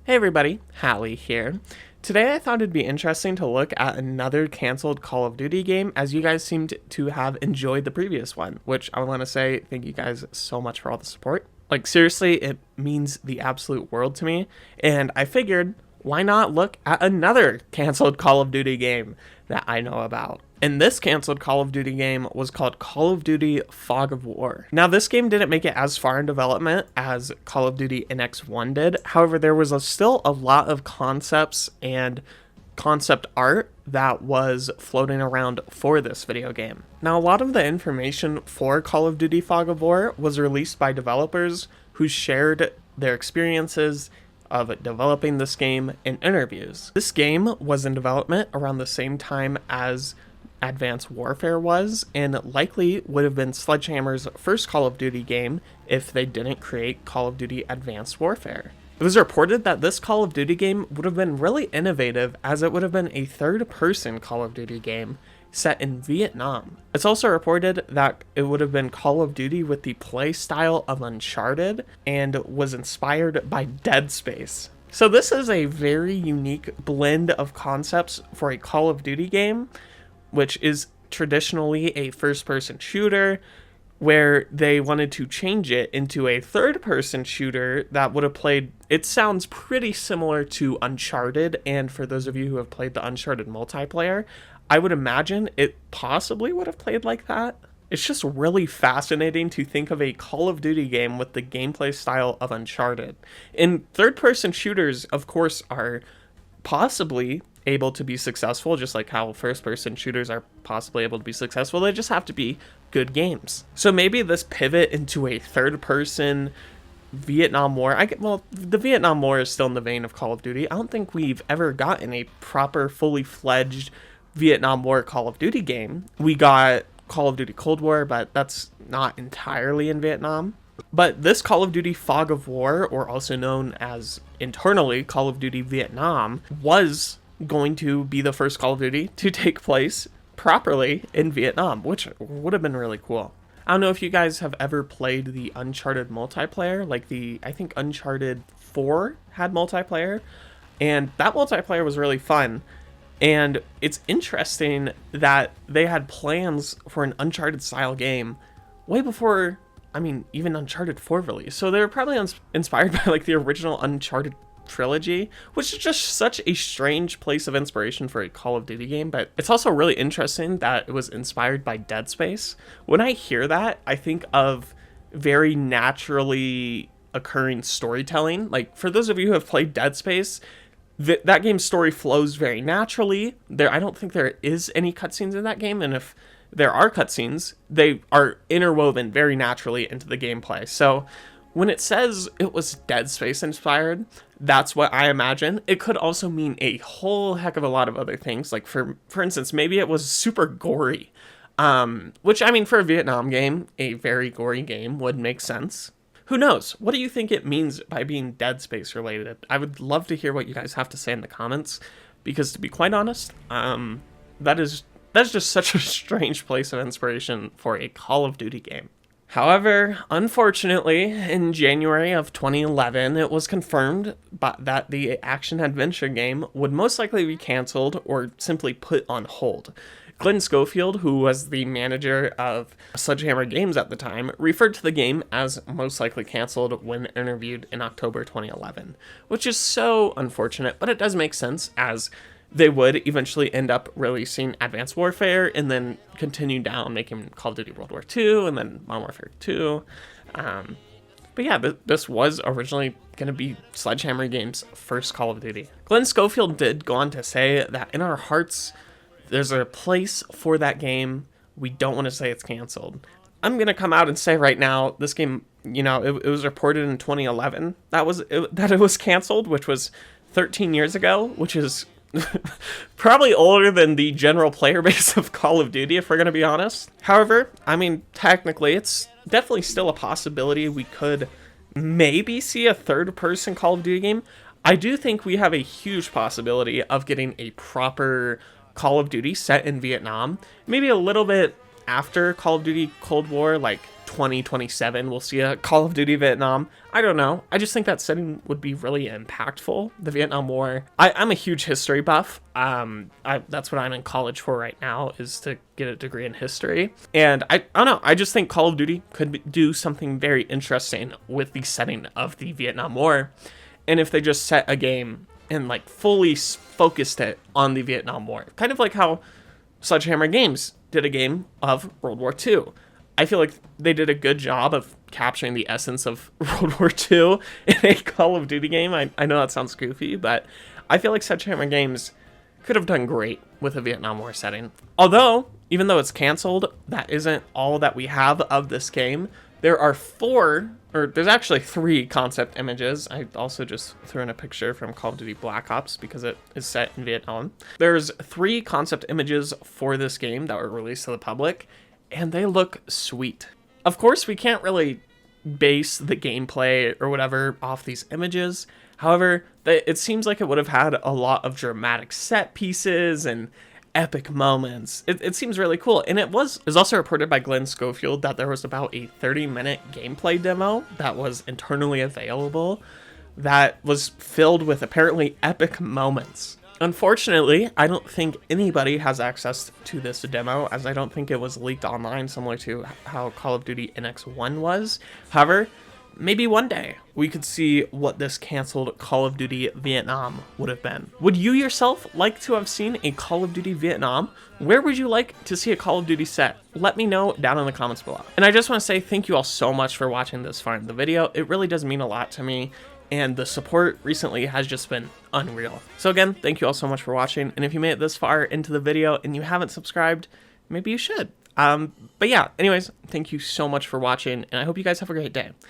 Hey everybody, Hallie here. Today I thought it'd be interesting to look at another canceled Call of Duty game, as you guys seemed to have enjoyed the previous one, which I want to say thank you guys so much for all the support. Like seriously, it means the absolute world to me, and I figured why not look at another canceled Call of Duty game that I know about. And this canceled Call of Duty game was called Call of Duty Fog of War. Now, this game didn't make it as far in development as Call of Duty NX1 did. However, there was still a lot of concepts and concept art that was floating around for this video game. Now, a lot of the information for Call of Duty Fog of War was released by developers who shared their experiences of developing this game in interviews. This game was in development around the same time as Advanced Warfare was, and likely would have been Sledgehammer's first Call of Duty game if they didn't create Call of Duty Advanced Warfare. It was reported that this Call of Duty game would have been really innovative, as it would have been a third-person Call of Duty game set in Vietnam. It's also reported that it would have been Call of Duty with the play style of Uncharted and was inspired by Dead Space. So this is a very unique blend of concepts for a Call of Duty game, which is traditionally a first-person shooter, where they wanted to change it into a third-person shooter that would have played... It sounds pretty similar to Uncharted, and for those of you who have played the Uncharted multiplayer, I would imagine it possibly would have played like that. It's just really fascinating to think of a Call of Duty game with the gameplay style of Uncharted. And third-person shooters, of course, are possibly able to be successful, just like how first-person shooters are possibly able to be successful. They just have to be good games. So maybe this pivot into a third-person Vietnam War... well, the Vietnam War is still in the vein of Call of Duty. I don't think we've ever gotten a proper, fully-fledged Vietnam War Call of Duty game. We got Call of Duty Cold War, but that's not entirely in Vietnam. But this Call of Duty Fog of War, or also known as internally Call of Duty Vietnam, was going to be the first Call of Duty to take place properly in Vietnam, which would have been really cool. I don't know if you guys have ever played the Uncharted multiplayer, like I think Uncharted 4 had multiplayer, and that multiplayer was really fun. And it's interesting that they had plans for an Uncharted style game way before, even Uncharted 4 release. So they were probably inspired by like the original Uncharted trilogy, which is just such a strange place of inspiration for a Call of Duty game. But it's also really interesting that it was inspired by Dead Space. When I hear that, I think of very naturally occurring storytelling. Like, for those of you who have played Dead Space, that game's story flows very naturally. I don't think there is any cutscenes in that game, and if there are cutscenes, they are interwoven very naturally into the gameplay. So when it says it was Dead Space inspired, that's what I imagine. It could also mean a whole heck of a lot of other things. Like, for instance, maybe it was super gory, which, for a Vietnam game, a very gory game would make sense. Who knows? What do you think it means by being Dead Space related? I would love to hear what you guys have to say in the comments, because to be quite honest, that's just such a strange place of inspiration for a Call of Duty game. However, unfortunately, in January of 2011, it was confirmed that the action-adventure game would most likely be canceled or simply put on hold. Glenn Schofield, who was the manager of Sledgehammer Games at the time, referred to the game as most likely canceled when interviewed in October 2011, which is so unfortunate, but it does make sense, as they would eventually end up releasing Advanced Warfare and then continue down making Call of Duty World War II and then Modern Warfare 2. But yeah, this was originally going to be Sledgehammer Games' first Call of Duty. Glenn Schofield did go on to say that in our hearts, there's a place for that game. We don't want to say it's canceled. I'm going to come out and say right now, this game, it was reported in 2011 that it was canceled, which was 13 years ago, which is probably older than the general player base of Call of Duty, if we're going to be honest. However, technically, it's definitely still a possibility we could maybe see a third-person Call of Duty game. I do think we have a huge possibility of getting a proper Call of Duty set in Vietnam, maybe a little bit after Call of Duty Cold War, like 2027 we'll see a Call of Duty Vietnam. I don't know. I just think that setting would be really impactful. The Vietnam War. I'm a huge history buff. That's what I'm in college for right now, is to get a degree in history. And I don't know. I just think Call of Duty could do something very interesting with the setting of the Vietnam War. And if they just set a game and like fully focused it on the Vietnam War, kind of like how Sledgehammer Games did a game of World War II. I feel like they did a good job of capturing the essence of World War II in a Call of Duty game. I know that sounds goofy, but I feel like Sledgehammer Games could have done great with a Vietnam War setting. Although, even though it's canceled, that isn't all that we have of this game. There are there's actually 3 concept images. I also just threw in a picture from Call of Duty Black Ops because it is set in Vietnam. There's 3 concept images for this game that were released to the public, and they look sweet. Of course, we can't really base the gameplay or whatever off these images. However, it seems like it would have had a lot of dramatic set pieces and epic moments. It seems really cool. And it was also reported by Glenn Schofield that there was about a 30-minute gameplay demo that was internally available that was filled with apparently epic moments. Unfortunately, I don't think anybody has access to this demo, as I don't think it was leaked online, similar to how Call of Duty NX1 was. However, maybe one day we could see what this canceled Call of Duty Vietnam would have been. Would you yourself like to have seen a Call of Duty Vietnam? Where would you like to see a Call of Duty set? Let me know down in the comments below. And I just want to say thank you all so much for watching this far in the video. It really does mean a lot to me, and the support recently has just been unreal. So again, thank you all so much for watching, and if you made it this far into the video and you haven't subscribed, maybe you should. But yeah, anyways, thank you so much for watching, and I hope you guys have a great day.